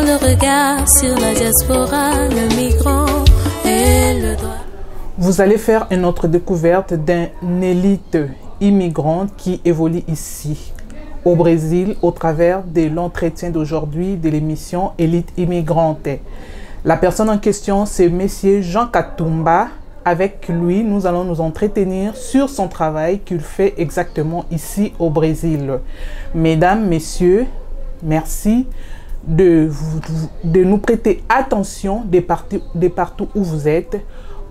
le regard sur la diaspora, le migrant et le droit. Vous allez faire une autre découverte d'une élite immigrante qui évolue ici, au Brésil, au travers de l'entretien d'aujourd'hui de l'émission Élite immigrante. La personne en question, c'est Monsieur Jean Katumba. Avec lui, nous allons nous entretenir sur son travail qu'il fait exactement ici au Brésil. Mesdames, messieurs, merci de nous prêter attention de partout où vous êtes.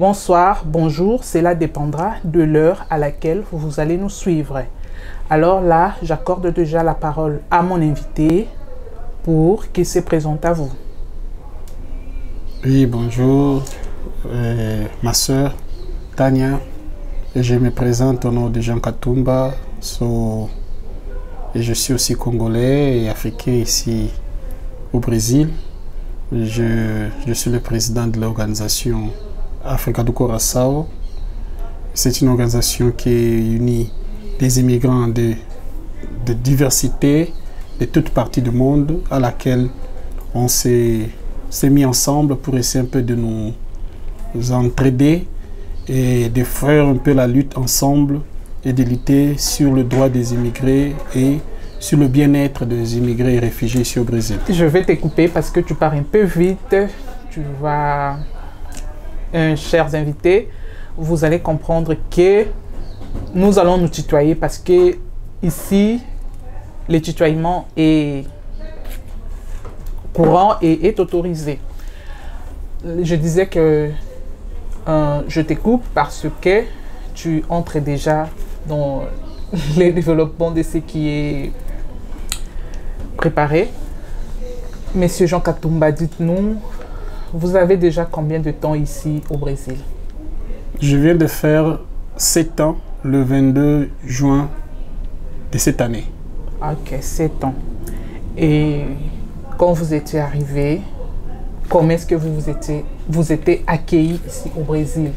Bonsoir, bonjour, cela dépendra de l'heure à laquelle vous allez nous suivre. Alors là, j'accorde déjà la parole à mon invité pour qu'il se présente à vous. Oui, bonjour, ma soeur Tania, et je me présente au nom de Jean Katumba, et je suis aussi congolais et africain ici au Brésil. Je suis le président de l'organisation Africa do Curaçao. C'est une organisation qui unit des immigrants de diversité de toutes parties du monde, à laquelle on s'est mis ensemble pour essayer un peu de nous entraider et de faire un peu la lutte ensemble et de lutter sur le droit des immigrés et sur le bien-être des immigrés et réfugiés ici au Brésil. Je vais te couper parce que tu pars un peu vite. Tu vas... chers invités, vous allez comprendre que nous allons nous tutoyer parce que ici, le tutoiement est courant et est autorisé. Je disais que je te coupe parce que tu entres déjà dans le développement de ce qui est préparé. Monsieur Jean Katumba, dites-nous, vous avez déjà combien de temps ici au Brésil? Je viens de faire 7 ans le 22 juin de cette année. Ok, 7 ans. Et quand vous étiez arrivé, comment est-ce que vous étiez accueilli ici au Brésil?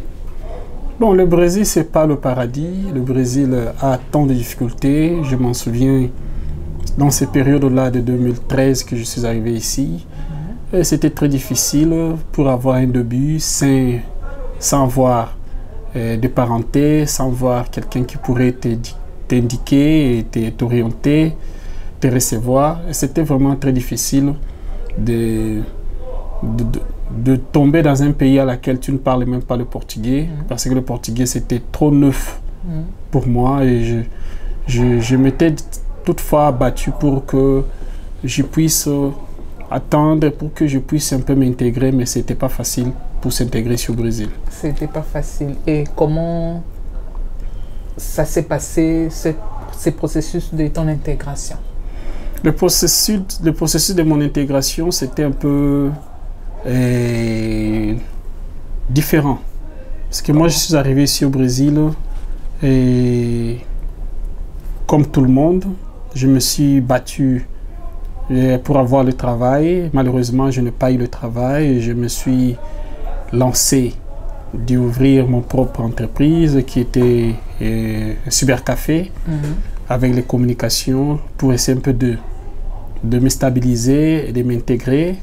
Bon, le Brésil, c'est pas le paradis. Le Brésil a tant de difficultés. Je m'en souviens dans ces périodes-là de 2013 que je suis arrivé ici. C'était très difficile pour avoir un début sans voir de parenté, sans voir quelqu'un qui pourrait t'indiquer, t'orienter, te recevoir. C'était vraiment très difficile de tomber dans un pays à laquelle tu ne parles même pas le portugais, parce que le portugais c'était trop neuf pour moi et je m'étais toutefois battu pour que je puisse attendre, pour que je puisse un peu m'intégrer, mais c'était pas facile pour s'intégrer ici au Brésil. C'était pas facile. Et comment ça s'est passé, ce processus de ton intégration? Le processus de mon intégration, c'était un peu différent. Parce que moi, je suis arrivé ici au Brésil et comme tout le monde, je me suis battu pour avoir le travail. Malheureusement, je n'ai pas eu le travail et je me suis lancé d'ouvrir mon propre entreprise qui était un cybercafé avec les communications pour essayer un peu de me stabiliser et de m'intégrer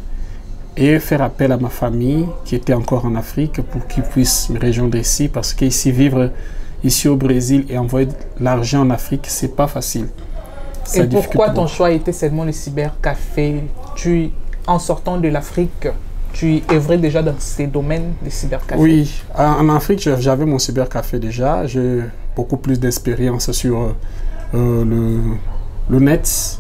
et faire appel à ma famille qui était encore en Afrique pour qu'ils puissent me rejoindre ici parce qu'ici, vivre ici au Brésil et envoyer de l'argent en Afrique, c'est pas facile. Et pourquoi ton choix était seulement le cybercafé? En sortant de l'Afrique, tu œuvrais déjà dans ces domaines de cybercafé? Oui, en Afrique, j'avais mon cybercafé déjà. J'ai beaucoup plus d'expérience sur le net.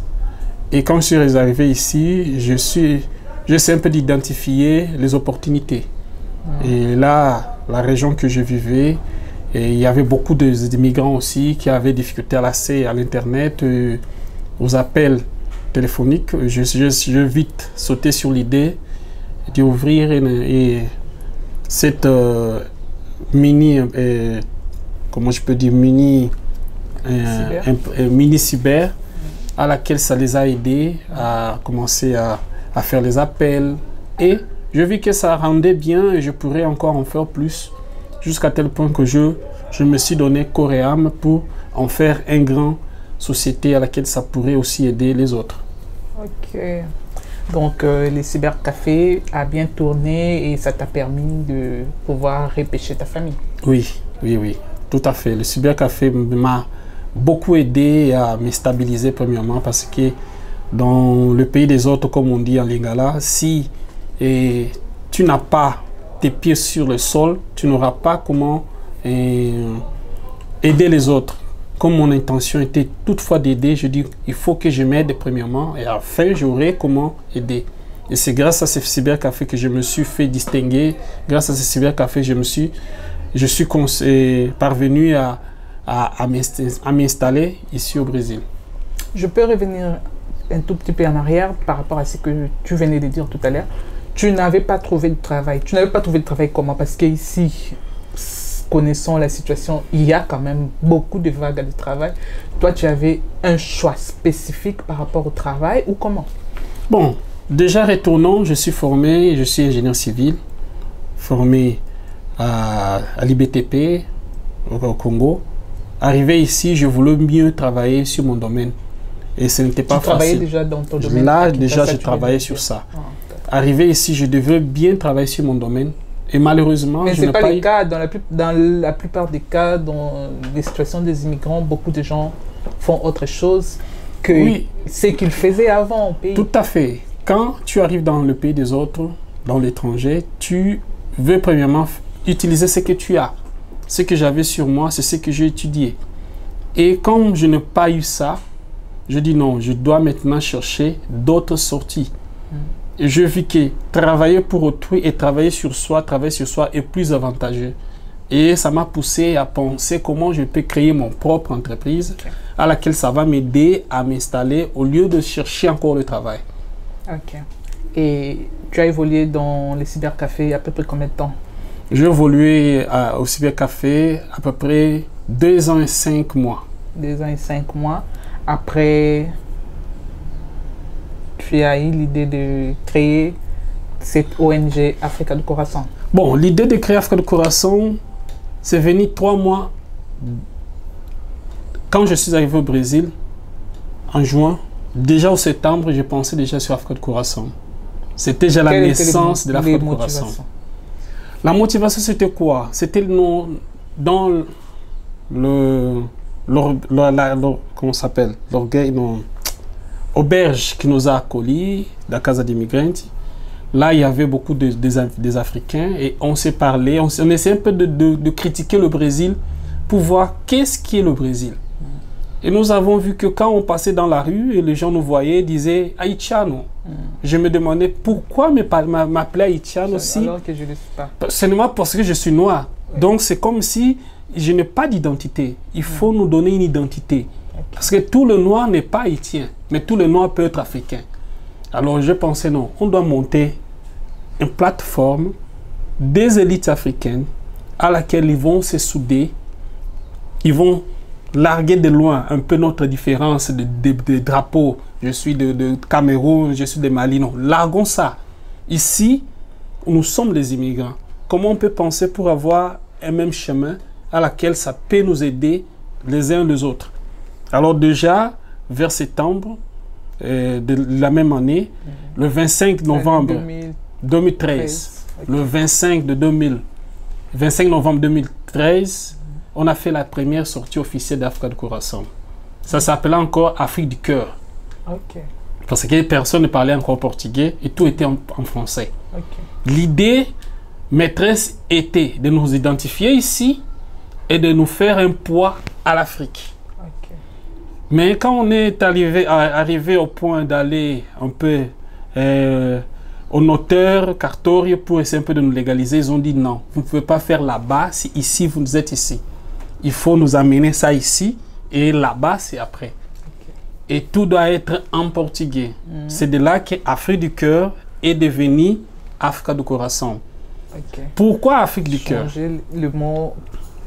Et quand je suis arrivé ici, j'essaie un peu d'identifier les opportunités. Et là, la région que je vivais, et il y avait beaucoup d'immigrants aussi qui avaient difficulté à l'accès à l'Internet, aux appels téléphoniques. Je vite sauté sur l'idée d'ouvrir cette mini, comment je peux dire, mini cyber à laquelle ça les a aidés à commencer à faire les appels. Et je vis que ça rendait bien et je pourrais encore en faire plus. Jusqu'à tel point que je me suis donné corps et âme pour en faire une grande société à laquelle ça pourrait aussi aider les autres. Ok. Donc, les cybercafés a bien tourné et ça t'a permis de pouvoir repêcher ta famille. Oui, oui, oui, tout à fait. Le cybercafé m'a beaucoup aidé à me stabiliser premièrement parce que dans le pays des autres, comme on dit en lingala, si tu n'as pas tes pieds sur le sol, tu n'auras pas comment aider les autres. Comme mon intention était toutefois d'aider, je dis il faut que je m'aide premièrement et enfin j'aurai comment aider. Et c'est grâce à ces cybercafés que je me suis fait distinguer. Grâce à ces cybercafés, je suis parvenu à m'installer ici au Brésil. Je peux revenir un tout petit peu en arrière par rapport à ce que tu venais de dire tout à l'heure. Tu n'avais pas trouvé de travail. Tu n'avais pas trouvé de travail comment? Parce qu'ici, connaissant la situation, il y a quand même beaucoup de vagues de travail. Toi, tu avais un choix spécifique par rapport au travail ou comment? Bon, déjà retournant, je suis formé, je suis ingénieur civil, formé à l'IBTP au Congo. Arrivé ici, je voulais mieux travailler sur mon domaine. Et ce n'était pas facile. Tu travaillais déjà dans ton domaine? Là, déjà, je travaillais sur ça. Arrivé ici, je devais bien travailler sur mon domaine. Et malheureusement, mais ce n'est pas le cas. Dans la plupart des cas, dans les situations des immigrants, beaucoup de gens font autre chose que ce qu'ils faisaient avant au pays. Tout à fait. Quand tu arrives dans le pays des autres, dans l'étranger, tu veux premièrement utiliser ce que tu as. Ce que j'avais sur moi, c'est ce que j'ai étudié. Et comme je n'ai pas eu ça, je dis non, je dois maintenant chercher d'autres sorties. Et je vis que travailler pour autrui et travailler sur soi est plus avantageux. Et ça m'a poussé à penser comment je peux créer mon propre entreprise à laquelle ça va m'aider à m'installer au lieu de chercher encore le travail. Ok. Et tu as évolué dans les cybercafés à peu près combien de temps? J'ai évolué au cybercafé à peu près 2 ans et 5 mois. 2 ans et 5 mois. Après, tu as eu l'idée de créer cette ONG Africa do Coração. Bon, l'idée de créer Africa do Coração, c'est venu 3 mois. Quand je suis arrivé au Brésil, en juin, déjà au septembre, je pensais déjà sur Africa do Coração. C'était déjà la naissance de l'Africa do Coração. La motivation, c'était quoi? C'était dans comment s'appelle? L'auberge qui nous a accueillis, la Casa de Migrantes. Là, il y avait beaucoup des Africains et on s'est parlé, on essayait un peu de critiquer le Brésil pour voir qu'est-ce qui est le Brésil. Et nous avons vu que quand on passait dans la rue et les gens nous voyaient, disaient Haïtiano. Je me demandais pourquoi m'appeler Haïtiano aussi. Alors que je ne le suis pas. Seulement parce que je suis noir. Donc c'est comme si je n'ai pas d'identité. Il faut nous donner une identité. Parce que tout le noir n'est pas haïtien, mais tout le noir peut être africain. Alors je pensais non, on doit monter une plateforme des élites africaines à laquelle ils vont se souder, ils vont larguer de loin un peu notre différence de drapeaux. Je suis de Cameroun, je suis de Mali. Non, largons ça. Ici, nous sommes les immigrants. Comment on peut penser pour avoir un même chemin à laquelle ça peut nous aider les uns les autres? Alors déjà, vers septembre de la même année, le 25 novembre 2013, le 25 novembre 2013, on a fait la première sortie officielle d'Africa do Coração. Ça s'appelait encore Afrique du Cœur. Parce que personne ne parlait encore portugais et tout était en français. L'idée maîtresse était de nous identifier ici et de nous faire un poids à l'Afrique. Mais quand on est arrivé au point d'aller un peu au notaire, cartorio, pour essayer un peu de nous légaliser, ils ont dit non, vous ne pouvez pas faire là-bas si ici vous êtes ici. Il faut nous amener ça ici et là-bas c'est après. Et tout doit être en portugais. C'est de là que Afrique du Cœur est devenue Africa do Coração. Pourquoi Afrique du Cœur? Changer le mot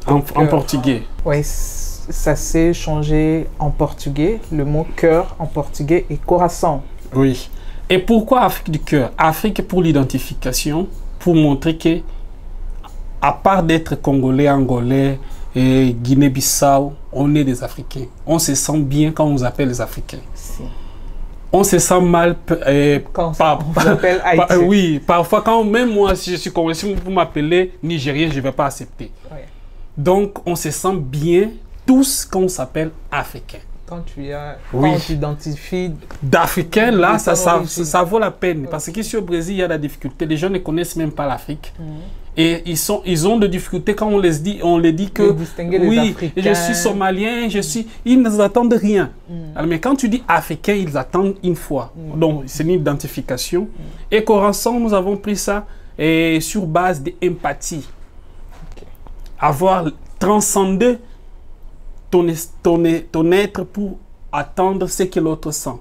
en portugais. Oui, ça s'est changé en portugais, le mot cœur en portugais et coração. Oui. Et pourquoi Afrique du Cœur? Afrique pour l'identification, pour montrer que, à part d'être Congolais, Angolais et Guinée-Bissau, on est des Africains. On se sent bien quand on nous appelle les Africains. on se sent mal. Quand on vous appelle Haïti. Oui, parfois, quand même moi, si je suis congolais, si vous m'appelez Nigérien, je ne vais pas accepter. Ouais. Donc, on se sent bien tous quand on s'appelle Africain. Quand tu Oui. t'identifies D'Africain, là, de ton origine. ça vaut la peine. Parce qu'ici au Brésil, il y a la difficulté. Les gens ne connaissent même pas l'Afrique. Et ils ont des difficultés quand on les dit que distinguer les oui, Africains. je suis somalien, ils ne attendent rien. Alors, mais quand tu dis africain, ils attendent une fois. Donc, c'est une identification. Et Corazon, nous avons pris ça sur base d'empathie. Avoir transcendé ton être pour attendre ce que l'autre sent.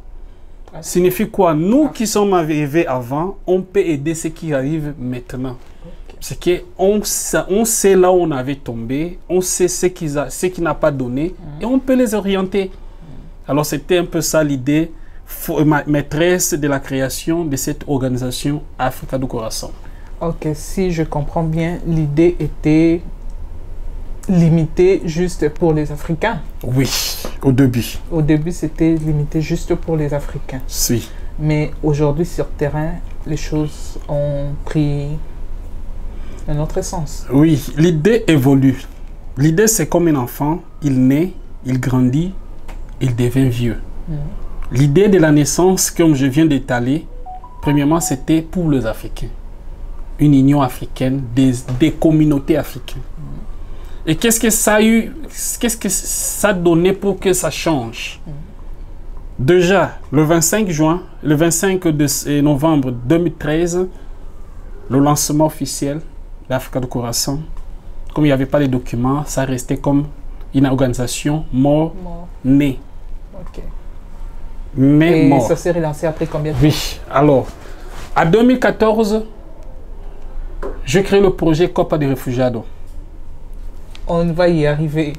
Signifie quoi? Nous qui sommes arrivés avant, on peut aider ceux qui arrivent maintenant. C'est qu'on sait là où on avait tombé, on sait ce qui n'a pas donné et on peut les orienter. Alors c'était un peu ça l'idée maîtresse de la création de cette organisation Africa do Coração. Ok, si je comprends bien, l'idée était limitée juste pour les Africains. Oui, au début. Au début, c'était limité juste pour les Africains. Si. Mais aujourd'hui, sur terrain, les choses ont pris un autre sens. Oui, l'idée évolue. L'idée, c'est comme un enfant, il naît, il grandit, il devient vieux. L'idée de la naissance, comme je viens d'étaler, premièrement, c'était pour les Africains. Une union africaine, des communautés africaines. Et qu'est-ce que ça a eu, qu'est-ce que ça a donné pour que ça change? Déjà, le 25 novembre 2013, le lancement officiel d'Africa do Coração, comme il n'y avait pas les documents, ça restait comme une organisation mort-née. Ok. Mais et mort. ça s'est relancé après combien de temps? Oui, alors, en 2014, j'ai créé le projet Copa de Refugiados. On va y arriver.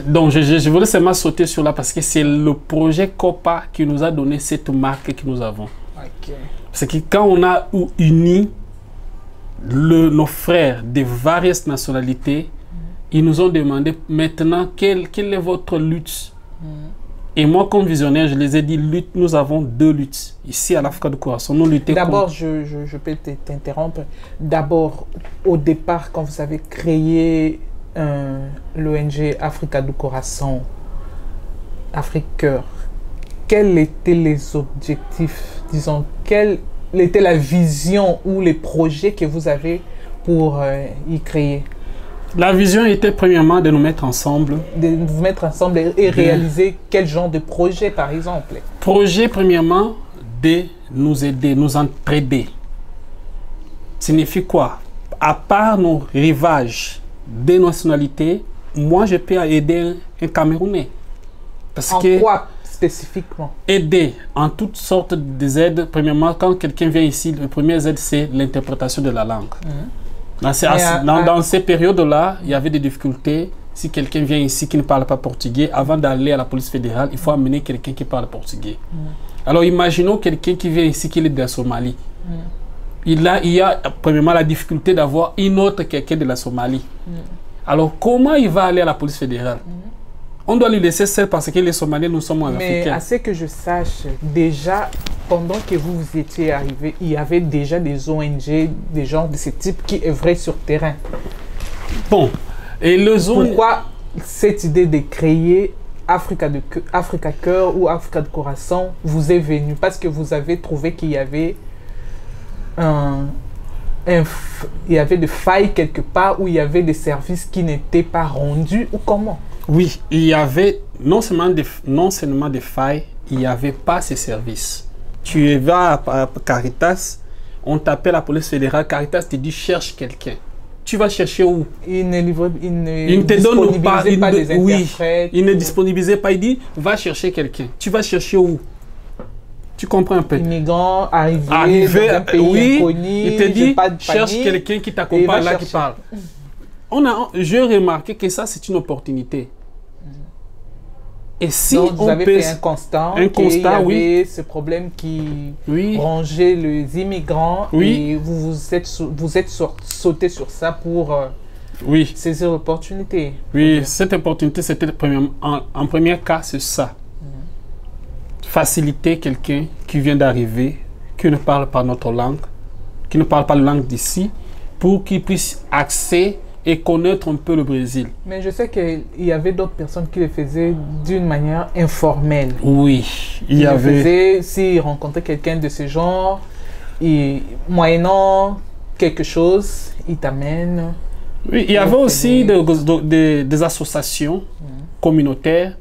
Donc, je voulais seulement sauter sur là parce que c'est le projet Copa qui nous a donné cette marque que nous avons. Ok. C'est que quand on a uni nos frères de variées nationalités, ils nous ont demandé maintenant quelle est votre lutte. Et moi, comme visionnaire, je les ai dit, nous avons deux luttes. Ici, à l'Africa do Coração, nous luttons D'abord, je peux t'interrompre. D'abord, au départ, quand vous avez créé l'ONG Africa do Coração, Afrique Cœur, quels étaient les objectifs, disons, quelle était la vision ou les projets que vous avez pour y créer? La vision était premièrement de nous mettre ensemble. De vous mettre ensemble et réaliser quel genre de projet, par exemple? Projet, premièrement, de nous aider, nous entraider. Signifie quoi? À part nos rivages des nationalités, moi, je peux aider un Camerounais. Parce En que quoi spécifiquement? aider en toutes sortes d'aides. Premièrement, quand quelqu'un vient ici, le premier aide, c'est l'interprétation de la langue. Dans ces périodes-là, il y avait des difficultés. Si quelqu'un vient ici qui ne parle pas portugais, avant d'aller à la police fédérale, il faut amener quelqu'un qui parle portugais. Alors, imaginons quelqu'un qui vient ici, qui est de la Somalie. Il y a premièrement la difficulté d'avoir une autre quelqu'un de la Somalie. Alors, comment il va aller à la police fédérale? On doit lui laisser seul parce que les Somaliens, nous sommes africains. Mais à ce que je sache, déjà, pendant que vous étiez arrivé, il y avait déjà des ONG, des gens de ce type qui œuvraient sur terrain. Bon, et pourquoi cette idée de créer Africa Cœur ou Africa do Coração vous est venue? Parce que vous avez trouvé qu'il y avait il y avait des failles quelque part, où il y avait des services qui n'étaient pas rendus, ou comment? Oui, il y avait non seulement des failles, il n'y avait pas ces services. Tu vas à Caritas, on t'appelle la police fédérale, Caritas te dit cherche quelqu'un. Tu vas chercher où? Il ne disponibilisait pas des interprètes. Il ne disponibilisait pas, il dit va chercher quelqu'un. Tu vas chercher où? Tu comprends un peu? Immigrant arrivé dans un pays inconnu, il te dit cherche quelqu'un qui t'accompagne là, qui parle. J'ai remarqué que ça, c'est une opportunité. Et si donc, vous on avez fait un constat, il y avait ce problème qui rongeait les immigrants, et vous êtes sauté sur ça pour saisir l'opportunité. Oui, cette opportunité, c'était en premier cas, c'est ça. faciliter quelqu'un qui vient d'arriver, qui ne parle pas notre langue, qui ne parle pas la langue d'ici, pour qu'il puisse accéder et connaître un peu le Brésil. Mais je sais qu'il y avait d'autres personnes qui le faisaient d'une manière informelle. Oui, il y avait... S'ils rencontraient quelqu'un de ce genre, et moyennant quelque chose, ils t'amènent. Oui, il y avait aussi des associations communautaires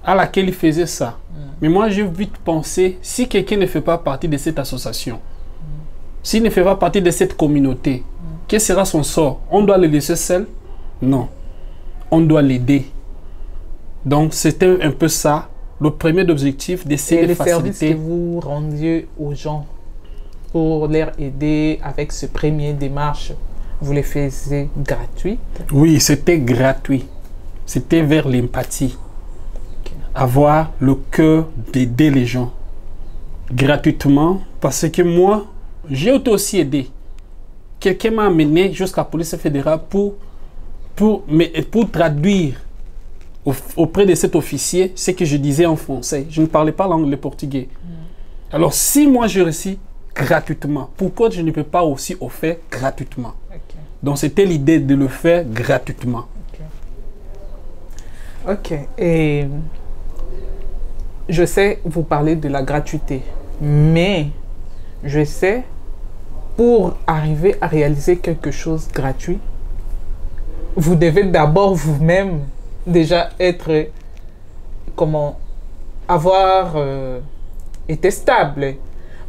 à laquelle ils faisaient ça. Mais moi, j'ai vite pensé, si quelqu'un ne fait pas partie de cette association, s'il ne fait pas partie de cette communauté, quel sera son sort? On doit le laisser seul? Non. On doit l'aider. Donc, c'était un peu ça, le premier objectif d'essayer de faciliter. Les services que vous rendiez aux gens pour leur aider avec ce premier démarche, vous les faisiez gratuits? Oui, c'était gratuit. C'était vers l'empathie. Okay. Avoir le cœur d'aider les gens gratuitement, parce que moi, j'ai aussi aidé. Quelqu'un m'a amené jusqu'à la police fédérale pour traduire auprès de cet officier ce que je disais en français. Je ne parlais pas le portugais. Alors, si moi je réussis gratuitement, pourquoi je ne peux pas aussi le faire gratuitement? Okay. Donc, c'était l'idée de le faire gratuitement. Ok. Et je sais, vous parlez de la gratuité, mais je sais, pour arriver à réaliser quelque chose de gratuit, vous devez d'abord vous-même déjà être, avoir été stable.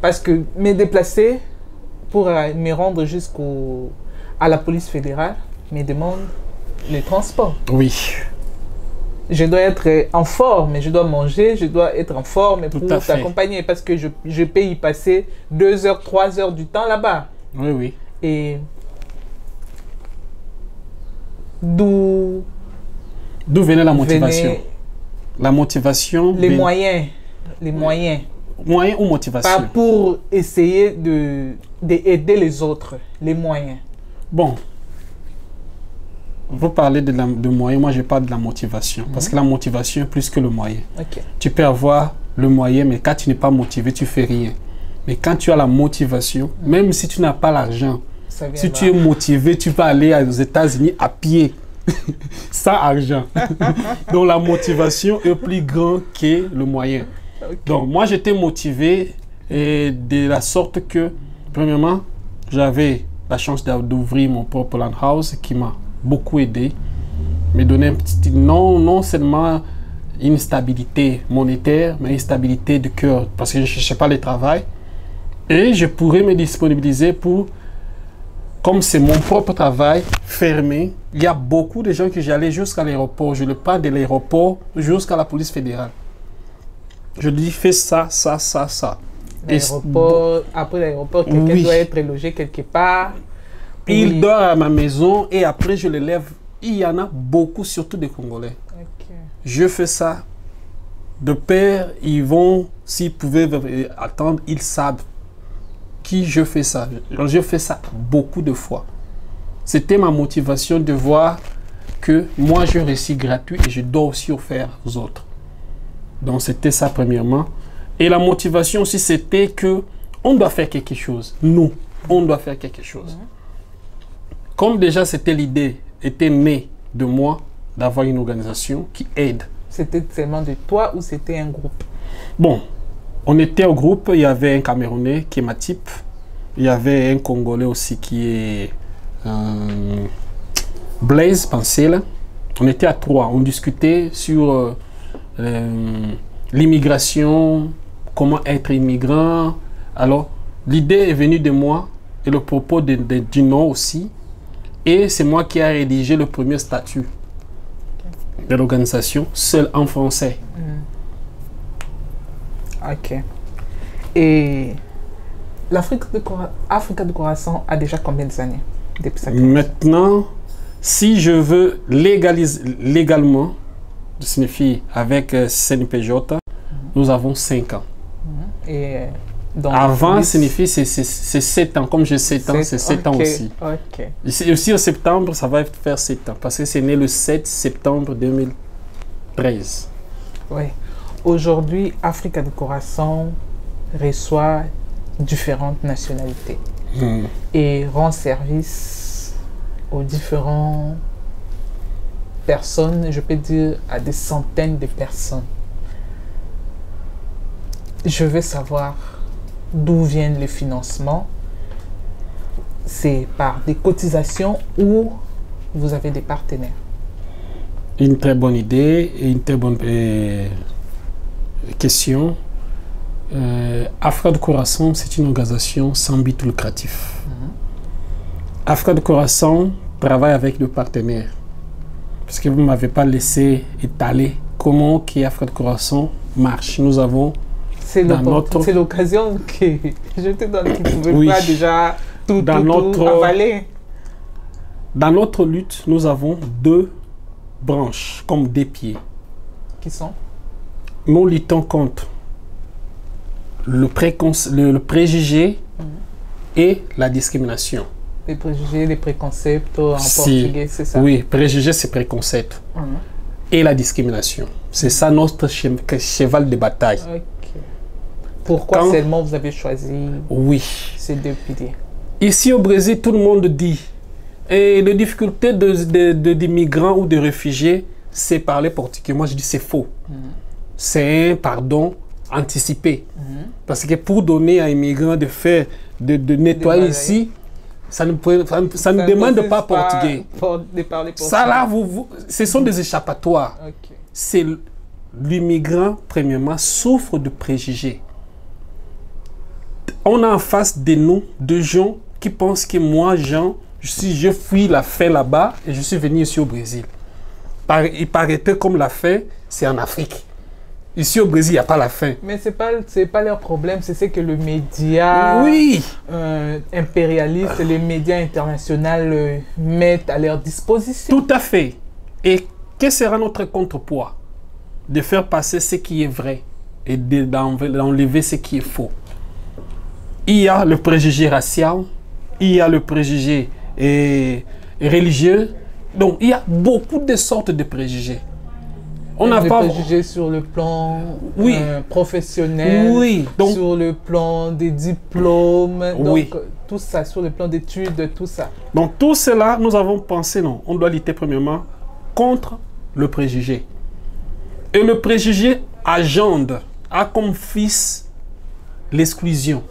Parce que me déplacer pour me rendre à la police fédérale me demande le transport. Oui. Je dois être en forme, je dois manger, je dois être en forme pour t'accompagner parce que je peux y passer 2 heures, 3 heures du temps là-bas. Oui, oui. Et d'où venait la motivation? La motivation... Les moyens. Les moyens. Moyens ou motivation? Pas pour essayer d'aider les autres, les moyens. Bon. Vous parlez de moyens, moi je parle de la motivation. Parce que la motivation est plus que le moyen. Okay. Tu peux avoir le moyen, mais quand tu n'es pas motivé, tu ne fais rien. Mais quand tu as la motivation, même si tu n'as pas l'argent, si tu es motivé, tu vas aller aux États-Unis à pied, sans argent. Donc la motivation est plus grande que le moyen. Okay. Donc moi j'étais motivé et de la sorte que, premièrement, j'avais la chance d'ouvrir mon propre land house qui m'a beaucoup aidé, me donner non seulement une stabilité monétaire, mais une stabilité de cœur, parce que je ne cherchais pas le travail. Et je pourrais me disponibiliser pour, comme c'est mon propre travail fermé, il y a beaucoup de gens que j'allais jusqu'à l'aéroport. Je le prends de l'aéroport jusqu'à la police fédérale. Je lui dis, fais ça, ça, ça, ça. Après l'aéroport, quelqu'un doit être logé quelque part. Il dort à ma maison et après je le lève. Il y en a beaucoup, surtout des Congolais. Okay. Je fais ça. De père, ils vont, s'ils pouvaient attendre, ils savent qui je fais ça. Je fais ça beaucoup de fois. C'était ma motivation de voir que moi je réussis gratuit et je dois aussi offrir aux autres. Donc c'était ça premièrement. Et la motivation aussi c'était que on doit faire quelque chose. Nous, on doit faire quelque chose. Comme déjà c'était l'idée, était née de moi d'avoir une organisation qui aide. C'était seulement de toi ou c'était un groupe? Bon, on était au groupe, il y avait un Camerounais qui est Matip, il y avait un Congolais aussi qui est Blaise Pancel. On était à 3, on discutait sur l'immigration, comment être immigrant. Alors, l'idée est venue de moi et le propos du nom aussi. Et c'est moi qui ai rédigé le premier statut de l'organisation, seul en français. Ok. Et l'Afrique de Croissant a déjà combien d'années depuis sa création? Maintenant, si je veux légalement, ça signifie avec CNPJ, nous avons 5 ans. Et avant, signifie c'est 7 ans. Comme j'ai 7 ans, c'est 7 ans aussi. Okay. Ici aussi, au septembre, ça va faire 7 ans. Parce que c'est né le 7 septembre 2013. Oui. Aujourd'hui, Africa do Coração reçoit différentes nationalités et rend service aux différentes personnes, je peux dire à des centaines de personnes. Je veux savoir d'où viennent les financements. C'est par des cotisations ou vous avez des partenaires? Une très bonne idée et une très bonne question. Africa do Coração, c'est une organisation sans but lucratif. Africa do Coração travaille avec des partenaires. Parce que vous ne m'avez pas laissé étaler comment Africa do Coração marche. Nous avons c'est l'occasion que je te donne qui ne pouvait pas déjà tout avaler. Dans notre lutte, nous avons deux branches comme des pieds. Qui sont? Nous luttons contre le préjugé et la discrimination. Les préjugés, les préconcepts en portugais, c'est ça? Oui, préjugés, c'est préconcept. Et la discrimination. C'est ça notre cheval de bataille. Okay. Pourquoi seulement vous avez choisi ces deux piliers? Ici au Brésil, tout le monde dit et les difficultés des migrants ou des réfugiés, c'est parler portugais. Moi, je dis c'est faux. C'est un pardon anticipé. Parce que pour donner à un migrant de faire, de nettoyer ici, ça ne demande pas portugais. De parler portugais. Ça là, ce sont des échappatoires. Okay. C'est l'immigrant, premièrement, souffre de préjugés. On a en face de nous deux gens qui pensent que moi, Jean, je fuis la faim là-bas et je suis venu ici au Brésil. Il paraîtrait comme la faim, c'est en Afrique. Ici au Brésil, il n'y a pas la faim. Mais ce n'est pas leur problème, c'est ce que le média impérialiste, les médias internationaux mettent à leur disposition. Tout à fait. Et quel sera notre contrepoids? De faire passer ce qui est vrai et d'enlever ce qui est faux. Il y a le préjugé racial, il y a le préjugé religieux. Donc, il y a beaucoup de sortes de préjugés. On n'a pas préjugés sur le plan professionnel, donc, sur le plan des diplômes, donc tout ça, sur le plan d'études, tout ça. Donc, tout cela, nous avons pensé, non, on doit lutter premièrement contre le préjugé. Et le préjugé agende, a comme fils l'exclusion.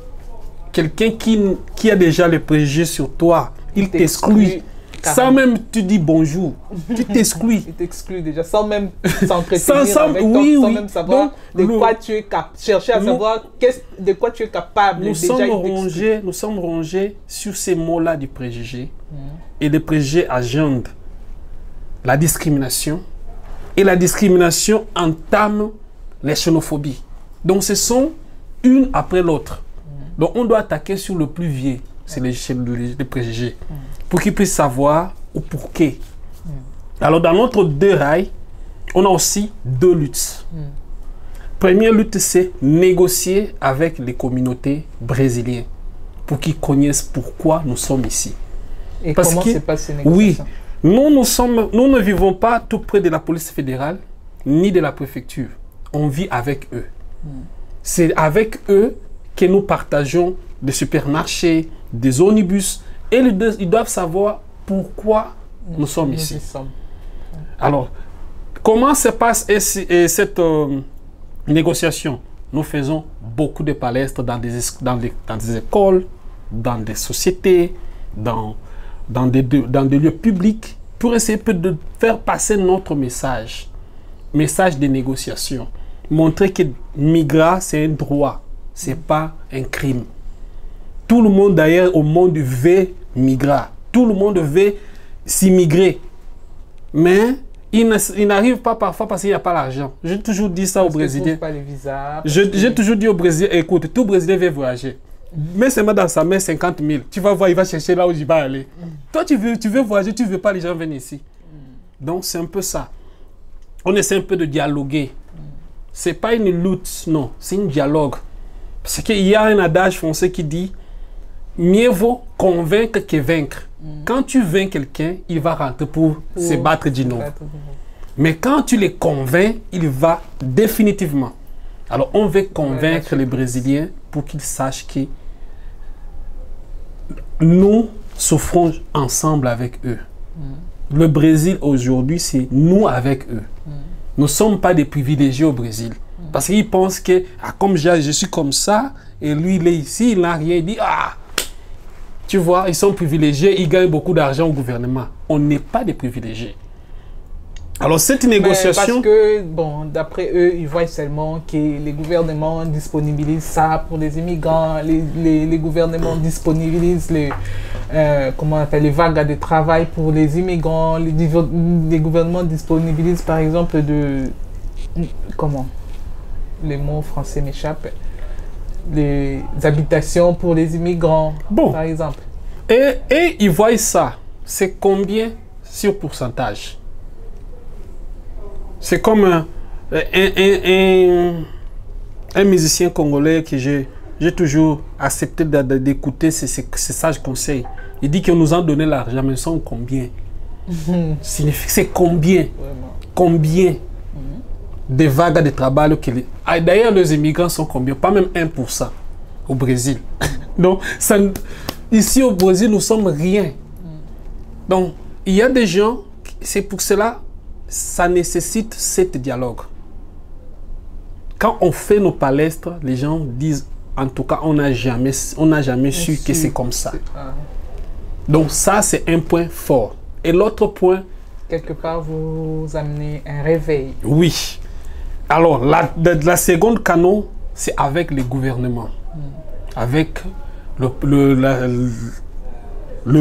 Quelqu'un qui a déjà le préjugé sur toi, il t'exclut. Sans même tu dis bonjour, tu t'exclus. Il t'exclut déjà, sans même s'entretenir avec toi, sans même savoir de quoi tu es capable. Chercher à savoir de quoi tu es capable. Nous sommes rongés sur ces mots-là du préjugé. Et le préjugé agende la discrimination. Et la discrimination entame les xénophobies. Donc ce sont une après l'autre. Donc on doit attaquer sur le plus vieux, c'est les préjugés, pour qu'ils puissent savoir ou pour qui. Alors dans notre deux rails, on a aussi deux luttes. Première lutte, c'est négocier avec les communautés brésiliennes pour qu'ils connaissent pourquoi nous sommes ici. Et comment se passent ces négociations? Nous ne vivons pas tout près de la police fédérale ni de la préfecture. On vit avec eux. C'est avec eux que nous partageons des supermarchés, des omnibus, et ils doivent savoir pourquoi nous sommes ici. Alors, comment se passe cette négociation? Nous faisons beaucoup de palestres dans des écoles, dans des sociétés, dans des lieux publics, pour essayer de faire passer notre message de négociation. Montrer que migrer, c'est un droit. Ce n'est pas un crime. Tout le monde d'ailleurs au monde veut migrer. Tout le monde veut s'immigrer. Mais il n'arrive pas parfois parce qu'il n'y a pas l'argent. J'ai toujours dit ça aux Brésiliens. J'ai toujours dit aux Brésiliens, écoute, tout Brésilien veut voyager. Mais seulement dans sa main 50 000. Tu vas voir, il va chercher là où il va aller. Toi, tu veux voyager, tu ne veux pas les gens venir ici. Donc c'est un peu ça. On essaie un peu de dialoguer. Ce n'est pas une lutte, non. C'est un dialogue. Parce qu'il y a un adage français qui dit « Mieux vaut convaincre que vaincre ». Quand tu vaincs quelqu'un, il va rentrer pour se battre du nom. Mais quand tu les convaincs, il va définitivement. Alors, on veut convaincre les Brésiliens pour qu'ils sachent que nous souffrons ensemble avec eux. Le Brésil, aujourd'hui, c'est nous avec eux. Nous ne sommes pas des privilégiés au Brésil. Parce qu'ils pensent que, comme je suis comme ça, et lui, il est ici, il n'a rien dit. Tu vois, ils sont privilégiés, ils gagnent beaucoup d'argent au gouvernement. On n'est pas des privilégiés. Alors, cette négociation... Parce que, bon, d'après eux, ils voient seulement que les gouvernements disponibilisent ça pour les immigrants, les gouvernements disponibilisent comment on appelle, les vagues de travail pour les immigrants, les gouvernements disponibilisent, par exemple, comment? Les mots français m'échappent. Les habitations pour les immigrants, par exemple. Et ils voient ça. C'est combien sur pourcentage? C'est comme un musicien congolais que j'ai toujours accepté d'écouter ses sages conseils. Il dit qu'ils nous ont donné l'argent, mais sont combien? C'est combien? Vraiment. Combien de vagues de travail que d'ailleurs, les immigrants sont combien? Pas même 1% au Brésil. Donc, ici au Brésil, nous sommes rien. Donc, il y a des gens, c'est pour cela, ça nécessite ce dialogue. Quand on fait nos palestres, les gens disent, en tout cas, on n'a jamais su que c'est comme ça. Donc ça, c'est un point fort. Et l'autre point... Quelque part, vous amenez un réveil. Oui. Alors, la seconde canot, c'est avec les gouvernements. Avec le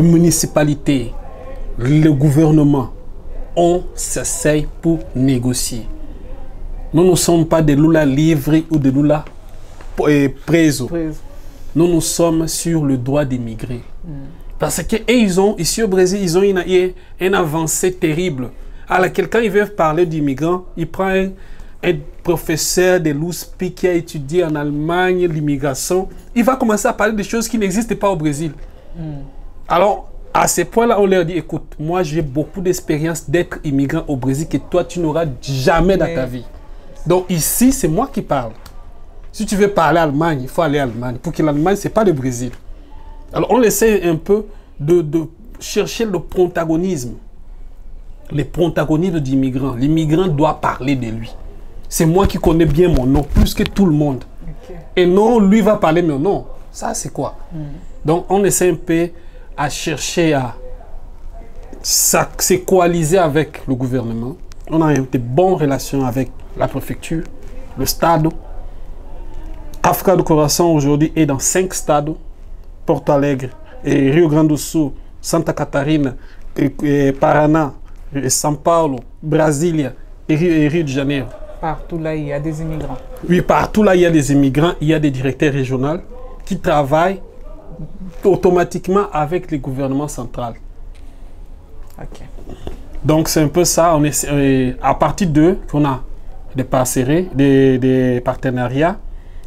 municipalité, le gouvernement. On s'essaye pour négocier. Nous ne sommes pas des Lula livrés ou des Lula preso. Nous sommes sur le droit d'immigrer. Parce que ils ont, ici au Brésil, ils ont une avancée terrible. Alors, quelqu'un, il veut parler d'immigrants, il prend un professeur de l'USP qui a étudié en Allemagne l'immigration, il va commencer à parler de choses qui n'existent pas au Brésil. Alors, à ce point-là, on leur dit, écoute, moi j'ai beaucoup d'expérience d'être immigrant au Brésil que toi, tu n'auras jamais dans ta vie. Donc ici, c'est moi qui parle. Si tu veux parler Allemagne, il faut aller en Allemagne. Pour que l'Allemagne, ce n'est pas le Brésil. Alors on essaie un peu de chercher le protagonisme. Les protagonistes d'immigrants. L'immigrant doit parler de lui. C'est moi qui connais bien mon nom, plus que tout le monde. Et non, lui va parler mon nom. Ça, c'est quoi? Donc on essaie un peu à chercher à se coaliser avec le gouvernement. On a de bonnes relations avec la préfecture, le stade. Africa do Coração aujourd'hui est dans 5 stades. Porto Alegre, et Rio Grande do Sul, Santa Catarina, Paraná, São Paulo, Brasilia et Rio de Janeiro. Partout là, il y a des immigrants. Oui, partout là, il y a des immigrants, il y a des directeurs régionaux qui travaillent automatiquement avec les gouvernements centraux. Donc c'est un peu ça. On est, à partir d'eux qu'on a des partenariats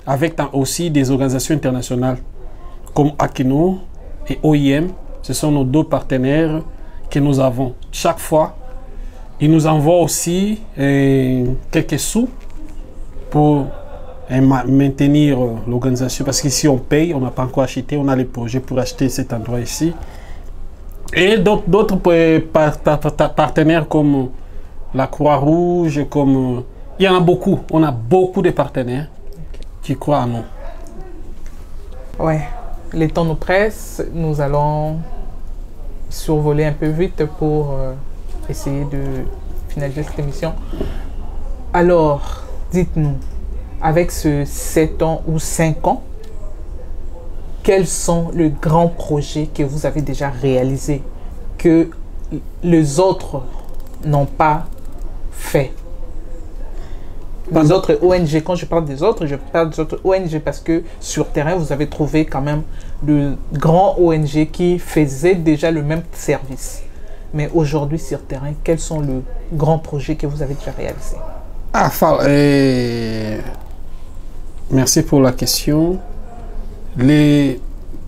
avec aussi des organisations internationales comme Akino et OIM. Ce sont nos 2 partenaires que nous avons. Chaque fois, ils nous envoient aussi quelques sous pour maintenir l'organisation. Parce qu'ici, on paye, on n'a pas encore acheté, on a les projets pour acheter cet endroit ici. Et d'autres partenaires comme la Croix-Rouge, comme... Il y en a beaucoup. On a beaucoup de partenaires qui croient en nous. Ouais. Les temps nous pressent. Nous allons survoler un peu vite pour essayer de finaliser cette émission. Alors, dites-nous, avec ce 7 ans ou 5 ans, quels sont les grands projets que vous avez déjà réalisés, que les autres n'ont pas fait? Les autres ONG, quand je parle des autres, je parle des autres ONG parce que sur terrain, vous avez trouvé quand même de grands ONG qui faisaient déjà le même service. Mais aujourd'hui, sur terrain, quels sont les grands projets que vous avez déjà réalisés? Merci pour la question.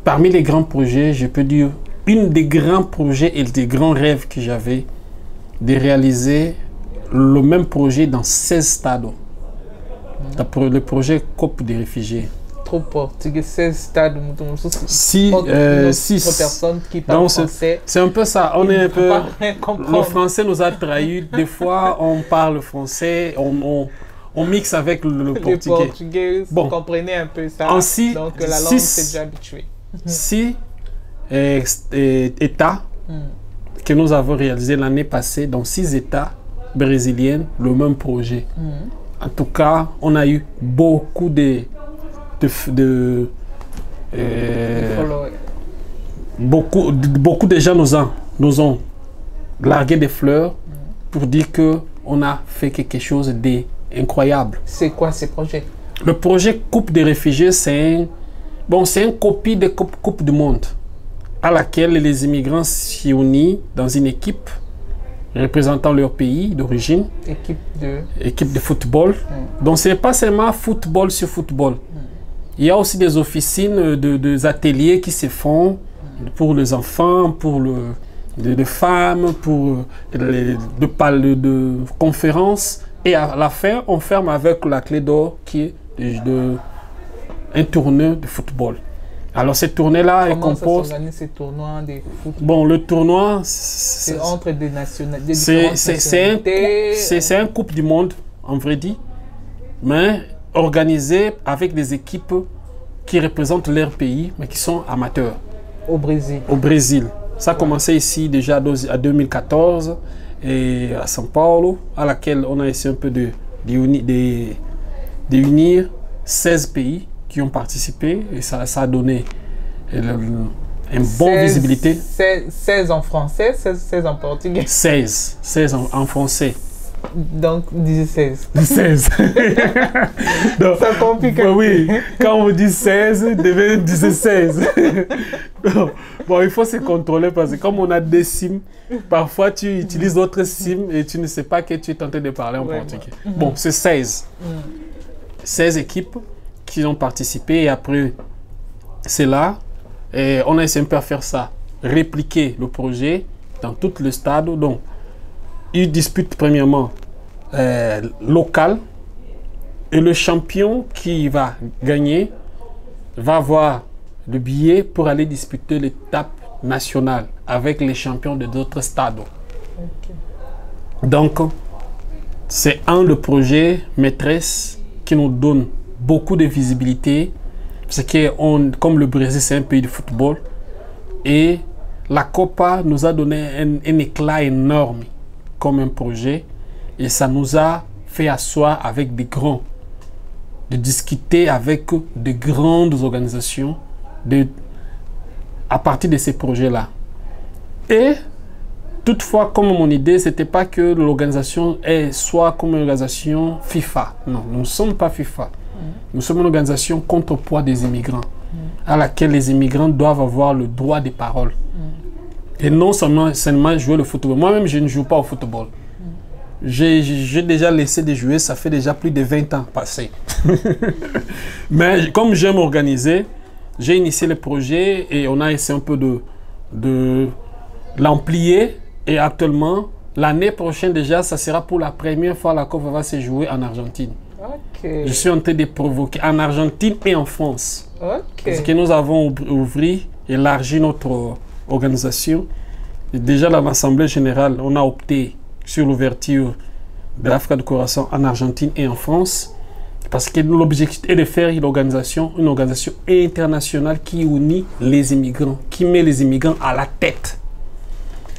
Parmi les grands projets, je peux dire, une des grands projets et des grands rêves que j'avais de réaliser le même projet dans 16 stades. Le projet Coupe des réfugiés. Trop portugais, 16 stades. Si, 6 personnes qui parlent français. C'est un peu ça. On est un peu. Le français nous a trahis. Des fois, on parle français, on mixe avec le portugais. Le portugais, vous comprenez un peu ça. Donc la langue s'est déjà habituée. 6 États que nous avons réalisé l'année passée, dans 6 États brésiliens, le même projet. En tout cas, on a eu beaucoup beaucoup de gens nous ont largué des fleurs pour dire que on a fait quelque chose d'incroyable. C'est quoi ces projets? Le projet Coupe des réfugiés, c'est une copie de Coupe du Monde à laquelle les immigrants s'y unissent dans une équipe représentant leur pays d'origine. Équipe de football. Donc ce n'est pas seulement football sur football. Il y a aussi des officines, des ateliers qui se font pour les enfants, pour les femmes, pour de conférences. Et à la fin, on ferme avec la clé d'or qui est un tournoi de football. Alors cette tournée-là, elle compose... Comment ces tournois de football? Bon, le tournoi... C'est entre des nationalités. C'est un coupe du monde, en vrai dit, mais organisé avec des équipes qui représentent leur pays, mais qui sont amateurs. Au Brésil. Au Brésil. Ça a commencé ici déjà à 2014 et à São Paulo, à laquelle on a essayé un peu de unir 16 pays qui ont participé et ça a donné une bonne visibilité. 16 en français, 16 en portugais. 16 en français. Donc 16. 16. Donc, ça complique. Oui, quand on dit 16, devait dire 16. Donc, bon, il faut se contrôler parce que comme on a des sims, parfois tu utilises d'autres sims et tu ne sais pas que tu es en train de parler en portugais. Bon, c'est 16. 16 équipes qui ont participé et après cela, on a essayé un peu à faire ça, répliquer le projet dans tout le stade. Donc, ils disputent premièrement local et le champion qui va gagner va avoir le billet pour aller disputer l'étape nationale avec les champions de d'autres stades. Donc, c'est un des projets maîtresses qui nous donne beaucoup de visibilité parce que comme le Brésil c'est un pays de football et la Copa nous a donné un éclat énorme comme un projet et ça nous a fait asseoir avec des grands, de discuter avec de grandes organisations à partir de ces projets-là. Et toutefois, comme mon idée, c'était pas que l'organisation soit comme une organisation FIFA. Non, nous ne sommes pas FIFA. Nous sommes une organisation contrepoids des immigrants, à laquelle les immigrants doivent avoir le droit de parole. Et non seulement jouer le football. Moi-même, je ne joue pas au football. J'ai déjà laissé de jouer, ça fait déjà plus de 20 ans passés. Mais comme j'aime organiser, j'ai initié le projet et on a essayé un peu de l'amplier. Et actuellement, l'année prochaine déjà, ça sera pour la première fois la Copa va se jouer en Argentine. Je suis en train de provoquer en Argentine et en France. Parce que nous avons élargi notre organisation. Et déjà dans l'Assemblée générale, on a opté sur l'ouverture de l'Afrique du Corazon en Argentine et en France. Parce que l'objectif est de faire une organisation internationale qui unit les immigrants, qui met les immigrants à la tête.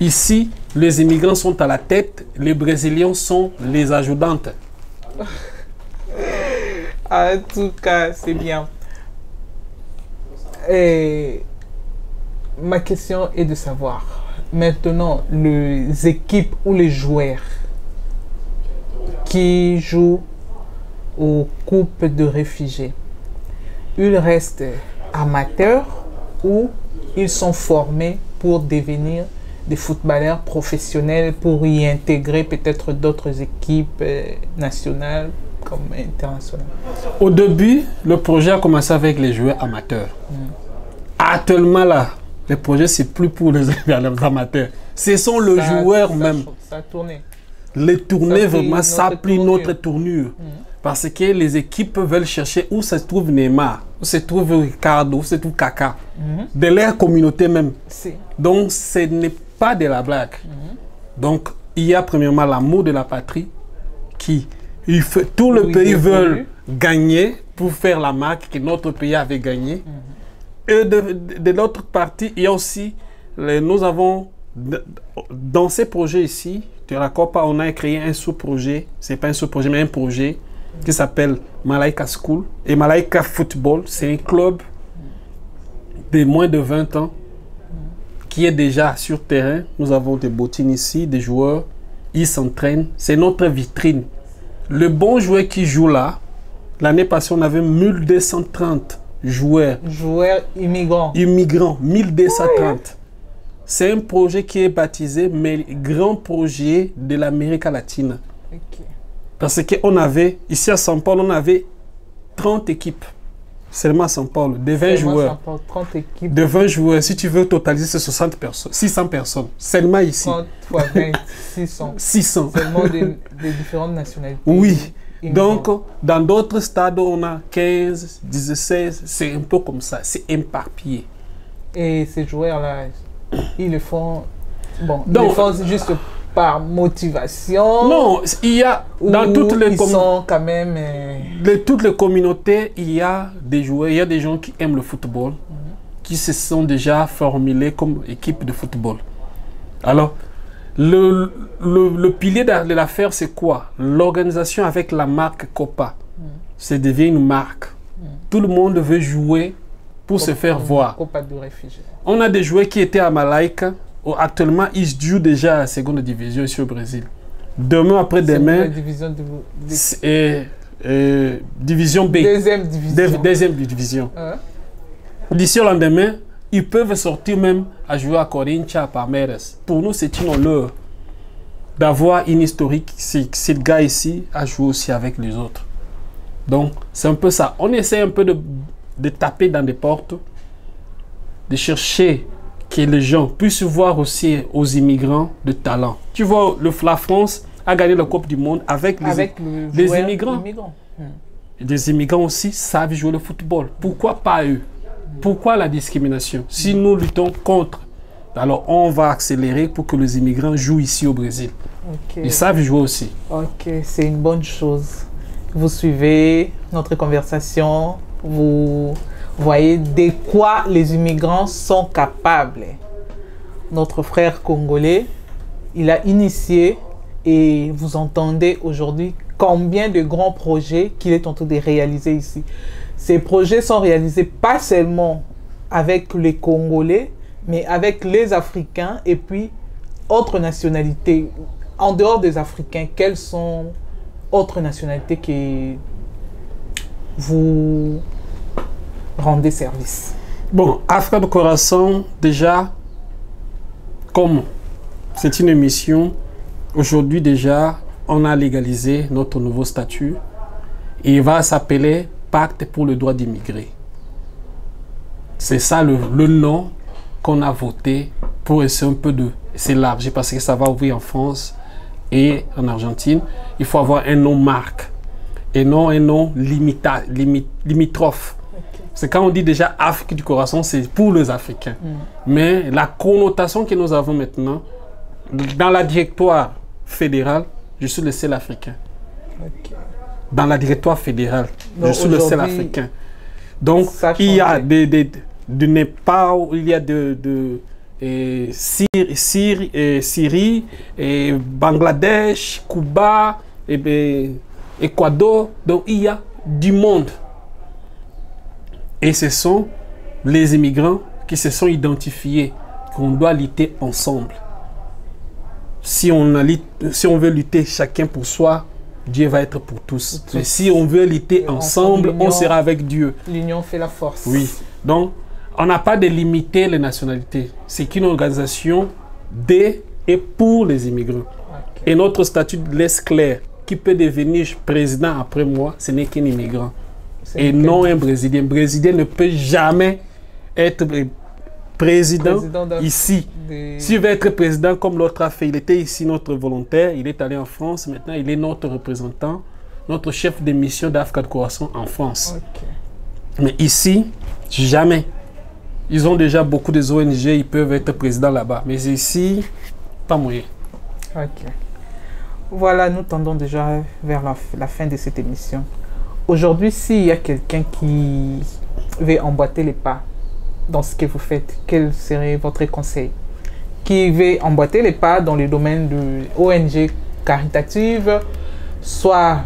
Ici, les immigrants sont à la tête, les Brésiliens sont les adjudantes. En tout cas, c'est bien. Et ma question est de savoir, maintenant, les équipes ou les joueurs qui jouent aux coupes de réfugiés, ils restent amateurs ou ils sont formés pour devenir des footballeurs professionnels pour y intégrer peut-être d'autres équipes nationales comme internationales? Au début, le projet a commencé avec les joueurs amateurs. Actuellement, là, le projet, c'est plus pour les amateurs. Ce sont les joueurs même. Ça a tourné. les tournées, vraiment, ça a pris tournure. notre tournure. Parce que les équipes veulent chercher où se trouve Neymar, où se trouve Ricardo, où se trouve Kaka. De leur communauté même. Donc, ce n'est pas de la blague. Donc, il y a premièrement l'amour de la patrie qui... tout le pays veut gagner pour faire la marque que notre pays avait gagné. Et de l'autre partie, il y a aussi... nous avons... Dans ces projets ici, tu racontes pas, on a créé un sous-projet. C'est pas un sous-projet, mais un projet qui s'appelle Malaika School et Malaika Football. C'est un club de moins de 20 ans qui est déjà sur terrain. Nous avons des bottines ici, des joueurs. Ils s'entraînent. C'est notre vitrine. Le bon joueur qui joue là, l'année passée, on avait 1230 joueurs. Joueurs immigrants. Immigrants, 1230. C'est un projet qui est baptisé mais grand projet de l'Amérique latine. Parce qu'on avait, ici à São Paulo, on avait 30 équipes. Seulement à São Paulo, de 20 joueurs. 30 équipes. De 20 joueurs, si tu veux totaliser, c'est 60 personnes, 600 personnes. Seulement ici. 30 fois 20, 600. 600. Seulement des différentes nationalités. Oui. Donc, dans d'autres stades, on a 15, 16, c'est un peu comme ça, c'est éparpillé. Et ces joueurs-là, ils le font, bon, donc, ils le font juste par motivation. Non, il y a dans toutes les sont quand même de toutes les communautés, il y a des joueurs, il y a des gens qui aiment le football, qui se sont déjà formulés comme équipe de football. Alors, le pilier de l'affaire, c'est quoi? L'organisation avec la marque Copa. C'est devient une marque. Tout le monde veut jouer pour se faire voir. Copa do Réfugié. On a des joueurs qui étaient à Malaika. Actuellement, ils jouent déjà à la seconde division ici au Brésil. Demain, après-demain, division division B. Deuxième division. Deuxième division. D'ici au lendemain, ils peuvent sortir même à jouer à Corinthians, à Palmeiras. Pour nous, c'est une honneur d'avoir une historique. Ce gars ici a joué aussi avec les autres. Donc, c'est un peu ça. On essaie un peu de taper dans des portes, de chercher que les gens puissent voir aussi aux immigrants de talent. Tu vois, la France a gagné la Coupe du Monde avec les immigrants. Les immigrants aussi savent jouer le football. Pourquoi pas eux? Pourquoi la discrimination? Si nous luttons contre, alors on va accélérer pour que les immigrants jouent ici au Brésil. Ils savent jouer aussi. Ok, c'est une bonne chose. Vous suivez notre conversation, vous voyez de quoi les immigrants sont capables. Notre frère congolais, il a initié et vous entendez aujourd'hui combien de grands projets qu'il est en train de réaliser ici. Ces projets sont réalisés pas seulement avec les Congolais, mais avec les Africains et puis autres nationalités. En dehors des Africains, quelles sont autres nationalités que vous rendez service? Bon, Africa do Coração, déjà, comme c'est une émission, aujourd'hui déjà, on a légalisé notre nouveau statut. Et il va s'appeler Pacte pour le droit d'immigrer. C'est ça le nom qu'on a voté pour essayer un peu de s'élargir parce que ça va ouvrir en France et en Argentine. Il faut avoir un nom marque et non un nom limitrophe. C'est quand on dit déjà Afrique du Coração, c'est pour les Africains. Mais la connotation que nous avons maintenant, dans la directoire fédérale, je suis le seul Africain. Dans la directoire fédérale, je suis le seul Africain. Donc, il y a de Népal, il y a de Syrie, et Bangladesh, Cuba, et Équateur. Donc, il y a du monde. Et ce sont les immigrants qui se sont identifiés qu'on doit lutter ensemble. Si on veut lutter chacun pour soi, Dieu va être pour tous. Mais si on veut lutter ensemble, on sera avec Dieu. L'union fait la force. Oui. Donc, on n'a pas de limiter les nationalités. C'est une organisation de et pour les immigrants. Et notre statut laisse clair. Qui peut devenir président après moi, ce n'est qu'un immigrant. Et non un Brésilien. Un Brésilien ne peut jamais être président ici. S'il veut être président comme l'autre a fait, il était ici notre volontaire, il est allé en France, maintenant il est notre représentant, notre chef de mission d'Africa de Croissant en France. Okay. Mais ici, jamais. Ils ont déjà beaucoup de ONG, ils peuvent être présidents là-bas. Mais ici, pas moyen. Ok. Voilà, nous tendons déjà vers la fin de cette émission. Aujourd'hui, s'il y a quelqu'un qui veut emboîter les pas dans ce que vous faites, quel serait votre conseil? Qui veut emboîter les pas dans le domaine de ONG caritative, soit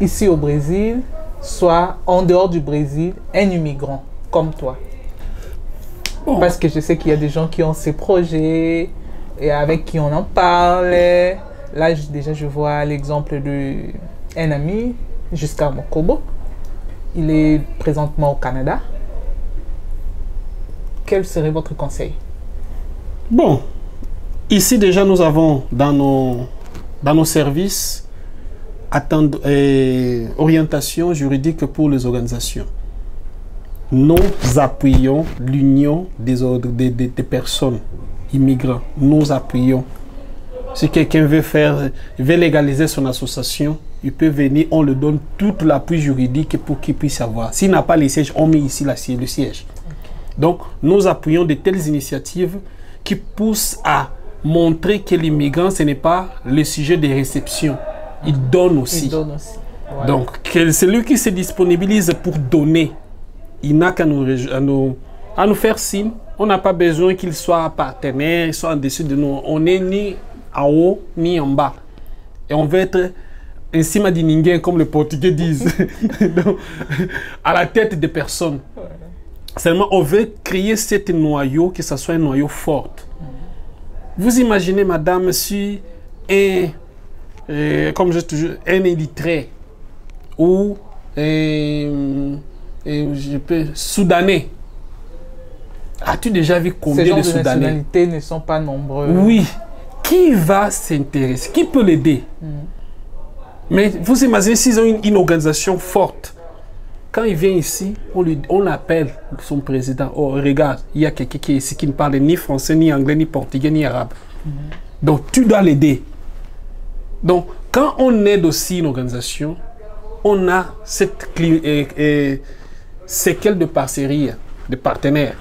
ici au Brésil, soit en dehors du Brésil, un immigrant comme toi. Bon. Parce que je sais qu'il y a des gens qui ont ces projets et avec qui on en parle. Là, déjà, je vois l'exemple d'un ami, Jusqu'à Mokobo. Il est présentement au Canada. Quel serait votre conseil? Bon, ici déjà, nous avons dans nos services orientation juridique pour les organisations. Nous appuyons l'union des personnes immigrants. Nous appuyons. Si quelqu'un veut légaliser son association, il peut venir, on lui donne tout l'appui juridique pour qu'il puisse avoir. S'il n'a pas les sièges, on met ici le siège. Okay. Donc, nous appuyons de telles initiatives qui poussent à montrer que l'immigrant, ce n'est pas le sujet de réception. Il donne aussi. Voilà. Donc, celui qui se disponibilise pour donner, il n'a qu'à nous faire signe. On n'a pas besoin qu'il soit partenaire, soit en dessus de nous. On n'est ni en haut, ni en bas. Et on veut être en cima de ninguém, comme les Portugais disent. Donc, à la tête des personnes. Ouais. Seulement, on veut créer cet noyau, que ce soit un noyau fort. Vous imaginez, madame, si comme je toujours, un érythréen ou soudanais. As-tu déjà vu combien de Soudanais? Ces nationalités ne sont pas nombreux. Oui. Qui va s'intéresser? Qui peut l'aider? Mais vous imaginez s'ils ont une organisation forte. Quand il vient ici, on appelle son président. Oh, regarde, il y a quelqu'un qui est ici qui ne parle ni français, ni anglais, ni portugais, ni arabe. Donc, tu dois l'aider. Donc, quand on aide aussi une organisation, on a cette séquelle de parcerie, de partenaires.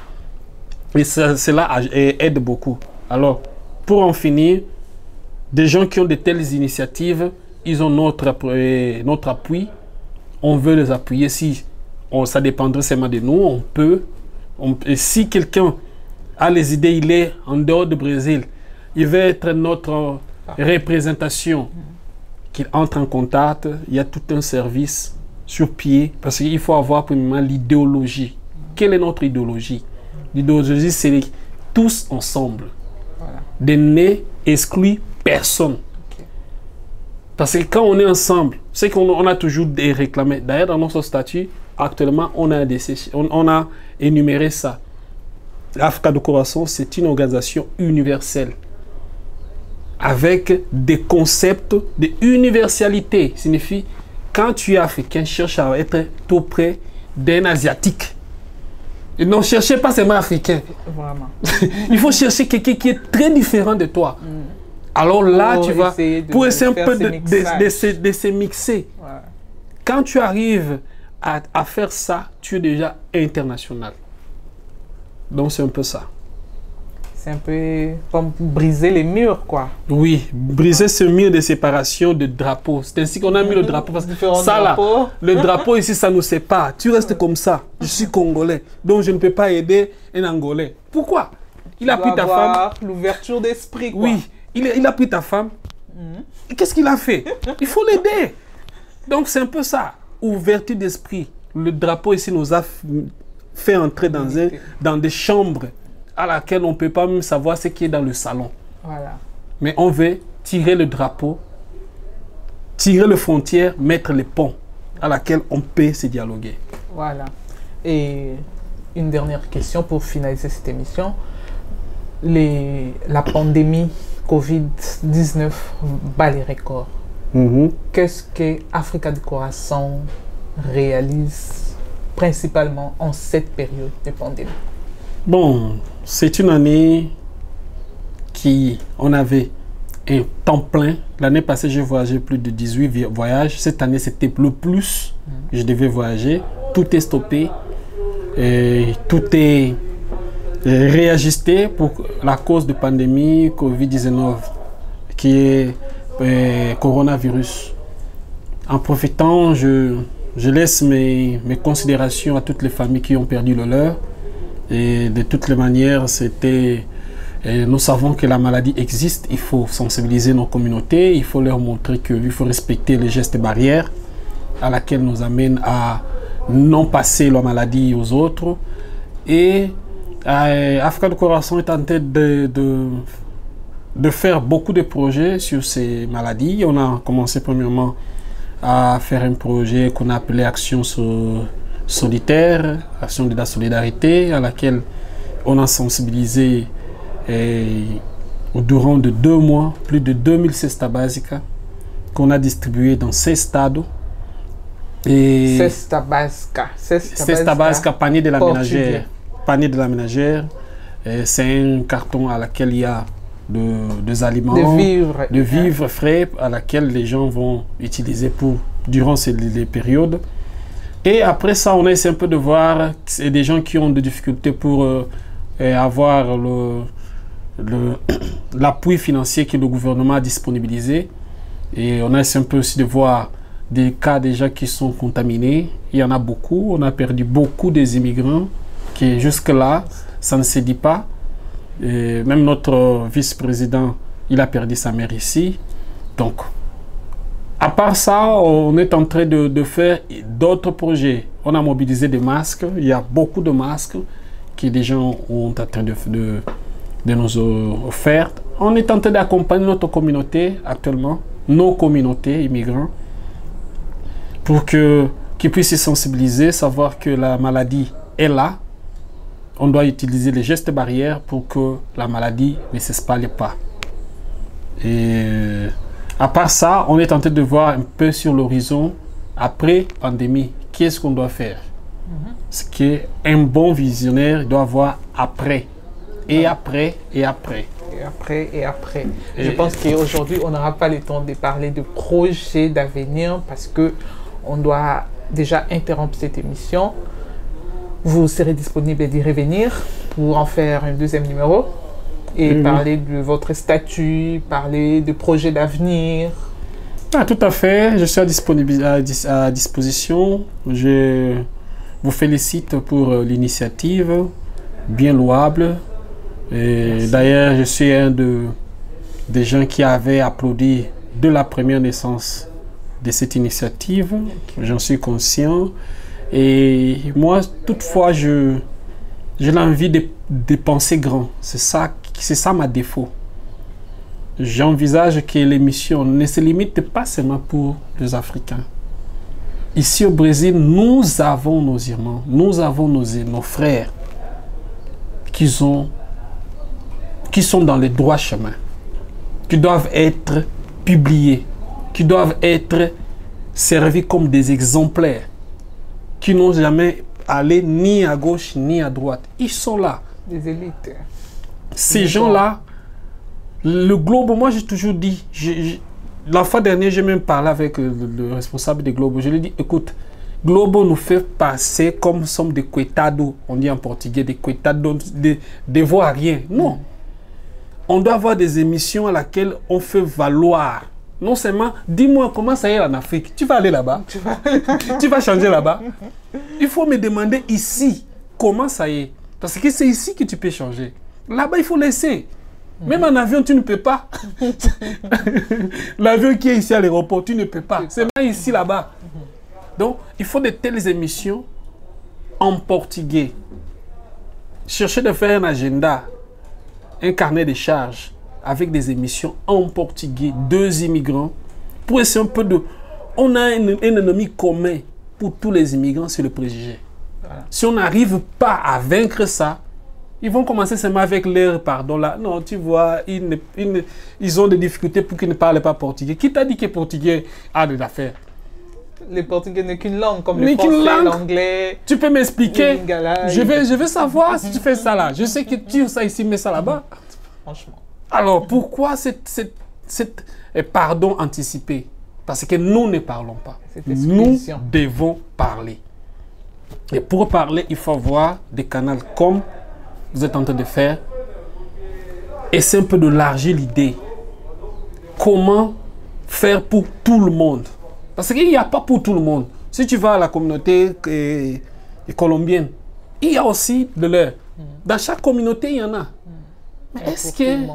Et cela aide beaucoup. Alors, pour en finir, des gens qui ont de telles initiatives, ils ont notre appui. On veut les appuyer. Si ça dépendrait seulement de nous, on peut. Et si quelqu'un a les idées, il est en dehors du Brésil, il veut être notre représentation, qu'il entre en contact. Il y a tout un service sur pied, parce qu'il faut avoir premièrement l'idéologie. Quelle est notre idéologie? L'idéologie, c'est tous ensemble. Voilà. De ne exclure personne. Okay. Parce que quand on est ensemble, c'est qu'on a toujours des réclamés. D'ailleurs, dans notre statut, actuellement, on a énuméré ça. L'Africa de Croissant, c'est une organisation universelle. Avec des concepts d'universalité. Signifie, quand tu es africain, cherche à être tout près d'un Asiatique. Et non, cherchez pas seulement africain. Vraiment. Il faut chercher quelqu'un qui est très différent de toi. Alors là, tu vas... Pour essayer un peu de se mixer. Ouais. Quand tu arrives à faire ça, tu es déjà international. Donc c'est un peu ça. C'est un peu comme briser les murs, quoi. Oui, briser ce mur de séparation de drapeaux. C'est ainsi qu'on a mis le drapeau. Parce que ça, là, le drapeau ici, ça nous sépare. Tu restes comme ça. Je suis Congolais. Donc, je ne peux pas aider un Angolais. Pourquoi? Il a pris ta femme. L'ouverture d'esprit, quoi. Oui, il a pris ta femme. Et qu'est-ce qu'il a fait? Il faut l'aider. Donc, c'est un peu ça. Ouverture d'esprit. Le drapeau ici nous a fait entrer dans des chambres à laquelle on ne peut pas même savoir ce qui est dans le salon. Voilà. Mais on veut tirer le drapeau, tirer les frontières, mettre les ponts à laquelle on peut se dialoguer. Voilà. Et une dernière question pour finaliser cette émission. La pandémie Covid-19 bat les records. Qu'est-ce que Africa de Croissant réalise principalement en cette période de pandémie? Bon, c'est une année qui, on avait un temps plein. L'année passée, j'ai voyagé plus de 18 voyages. Cette année, c'était le plus. Je devais voyager. Tout est stoppé. Et tout est réajusté pour la cause de pandémie Covid-19, qui est coronavirus. En profitant, je laisse mes considérations à toutes les familles qui ont perdu le leur. Et de toutes les manières, nous savons que la maladie existe. Il faut sensibiliser nos communautés. Il faut leur montrer qu'il faut respecter les gestes barrières à laquelle nous amène à non passer la maladie aux autres. Et Africa de Corazon est en train de faire beaucoup de projets sur ces maladies. On a commencé premièrement à faire un projet qu'on a appelé Action Solitaire, Action de la Solidarité, à laquelle on a sensibilisé durant 2 mois plus de 2000 cestas básicas qu'on a distribuées dans 16 stades. Et Cesta básica. Cesta básica, panier de la ménagère. Panier de la ménagère, c'est un carton à laquelle il y a des aliments, de vivres frais à laquelle les gens vont utiliser durant les périodes. Et après ça, on essaie un peu de voir des gens qui ont des difficultés pour avoir l'appui financier que le gouvernement a disponibilisé. Et on essaie un peu aussi de voir des cas déjà qui sont contaminés. Il y en a beaucoup. On a perdu beaucoup des immigrants qui jusque-là, ça ne se dit pas. Et même notre vice-président, il a perdu sa mère ici. Donc, à part ça, on est en train de faire d'autres projets. On a mobilisé des masques. Il y a beaucoup de masques que des gens ont en train de nous offrir. On est en train d'accompagner notre communauté actuellement, nos communautés immigrants, pour qu'ils puissent se sensibiliser, savoir que la maladie est là. On doit utiliser les gestes barrières pour que la maladie ne s'espalhe pas. Et à part ça, on est en train de voir un peu sur l'horizon, après pandémie, qu'est-ce qu'on doit faire. Ce qui est un bon visionnaire doit voir après, et après, et après. Et après, et après. Je pense qu'aujourd'hui, on n'aura pas le temps de parler de projets d'avenir parce qu'on doit déjà interrompre cette émission. Vous serez disponible d'y revenir pour en faire un deuxième numéro et parler de votre statut, parler de projets d'avenir. Ah, tout à fait, je suis à disposition. Je vous félicite pour l'initiative, bien louable. D'ailleurs, je suis un des gens qui avaient applaudi de la première naissance de cette initiative. J'en suis conscient. Et moi, toutefois, j'ai l'envie de penser grand. C'est ça ma défaut. J'envisage que l'émission ne se limite pas seulement pour les Africains. Ici au Brésil, nous avons nos Irmands, nous avons nos frères qui sont dans les droits chemins, qui doivent être publiés, qui doivent être servis comme des exemplaires, qui n'ont jamais allé ni à gauche ni à droite. Ils sont là. Des élites. Ces gens-là, le Globe, moi j'ai toujours dit, la fois dernière j'ai même parlé avec le responsable de Globe, je lui ai dit, écoute, Globe nous fait passer comme sommes des coitados, on dit en portugais, des coitados, des voiriens. Non. On doit avoir des émissions à laquelle on fait valoir. Non seulement, dis-moi comment ça y est en Afrique. Tu vas aller là-bas. Tu vas changer là-bas. Il faut me demander ici comment ça y est. Parce que c'est ici que tu peux changer. Là-bas, il faut laisser. Même en avion, tu ne peux pas. L'avion qui est ici à l'aéroport, tu ne peux pas. C'est même ici, là-bas. Donc, il faut de telles émissions en portugais. Chercher de faire un agenda, un carnet de charges avec des émissions en portugais, 2 immigrants, pour essayer un peu de... On a un ennemi commun pour tous les immigrants, c'est le préjugé. Voilà. Si on n'arrive pas à vaincre ça, ils vont commencer seulement avec leur pardon là. Non, tu vois, ils ont des difficultés pour qu'ils ne parlent pas portugais. Qui t'a dit que portugais a des affaires? Le portugais n'est qu'une langue, comme le français, l'anglais. Tu peux m'expliquer? Lingala, Je veux savoir si tu fais ça là. Je sais que tu tires ça ici, mais ça là-bas. Franchement. Alors, pourquoi cette pardon anticipé? Parce que nous ne parlons pas. Nous devons parler. Et pour parler, il faut avoir des canaux comme vous êtes en train de faire. Et c'est un peu d'élargir l'idée. Comment faire pour tout le monde? Parce qu'il n'y a pas pour tout le monde. Si tu vas à la communauté colombienne, il y a aussi de l'heure. Dans chaque communauté, il y en a. Mais est-ce que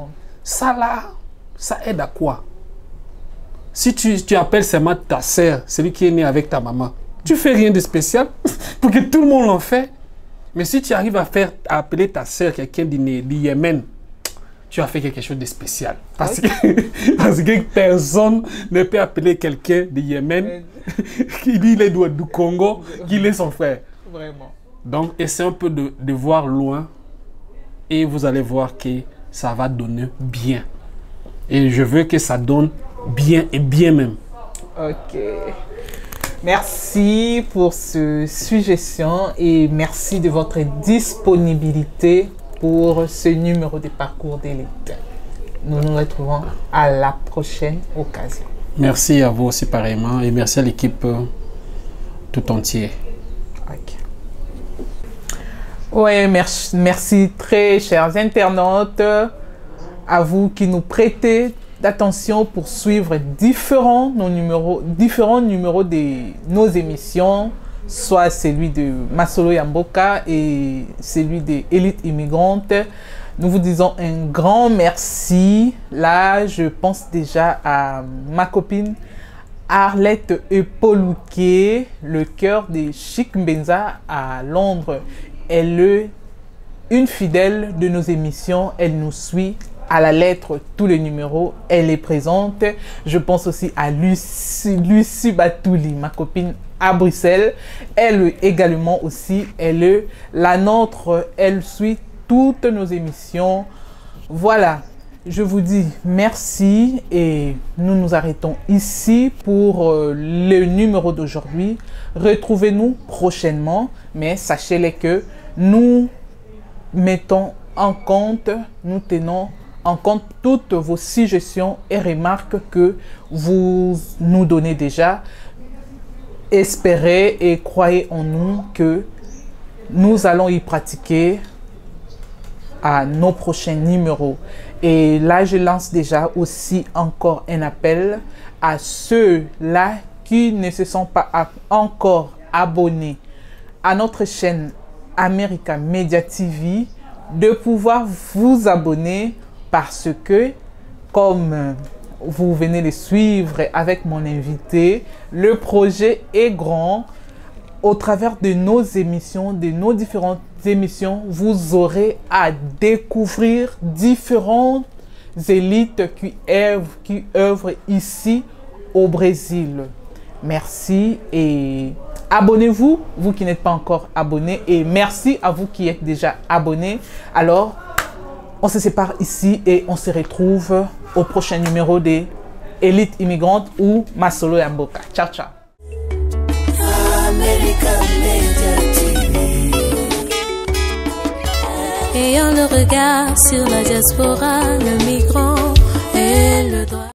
ça là, ça aide à quoi? Si tu appelles seulement ta sœur, celui qui est né avec ta maman, tu fais rien de spécial pour que tout le monde l'en fait. Mais si tu arrives à appeler ta sœur quelqu'un du Yémen, tu as fait quelque chose de spécial. Parce que personne ne peut appeler quelqu'un du Yémen qui dit il est du Congo, qu'il est son frère. Vraiment. Donc, essayez un peu de voir loin et vous allez voir que ça va donner bien. Et je veux que ça donne bien et bien même. Ok. Merci pour ce suggestion et merci de votre disponibilité pour ce numéro de Parcours d'élite. Nous nous retrouvons à la prochaine occasion. Merci à vous aussi pareillement et merci à l'équipe tout entière. Okay. Oui, merci très chers internautes, à vous qui nous prêtez d'attention pour suivre différents numéros de nos émissions, soit celui de Masolo Yamboka et celui de Élite Immigrante. Nous vous disons un grand merci. Là, je pense déjà à ma copine Arlette Epolouké, le cœur de Chic Mbenza à Londres. Elle est une fidèle de nos émissions. Elle nous suit à la lettre tous les numéros. Elle est présente. Je pense aussi à Lucie Batouli, ma copine à Bruxelles. Elle également aussi, elle est la nôtre. Elle suit toutes nos émissions. Voilà, je vous dis merci et nous nous arrêtons ici pour le numéro d'aujourd'hui. Retrouvez-nous prochainement, mais sachez-les que nous mettons en compte, nous tenons en compte toutes vos suggestions et remarques que vous nous donnez déjà. Espérez et croyez en nous que nous allons y pratiquer à nos prochains numéros. Et là, je lance déjà aussi encore un appel à ceux-là qui ne se sont pas encore abonnés à notre chaîne America Media TV de pouvoir vous abonner parce que, comme vous venez de suivre avec mon invité, le projet est grand. Au travers de nos émissions, de nos différentes émissions, vous aurez à découvrir différentes élites qui œuvrent ici au Brésil. Merci et abonnez-vous, vous qui n'êtes pas encore abonnés, et merci à vous qui êtes déjà abonnés. Alors, on se sépare ici et on se retrouve au prochain numéro des Élites Immigrantes ou Masolo Yamboka. Ciao, ciao. Ayant le regard sur la diaspora, le migrant et le droit.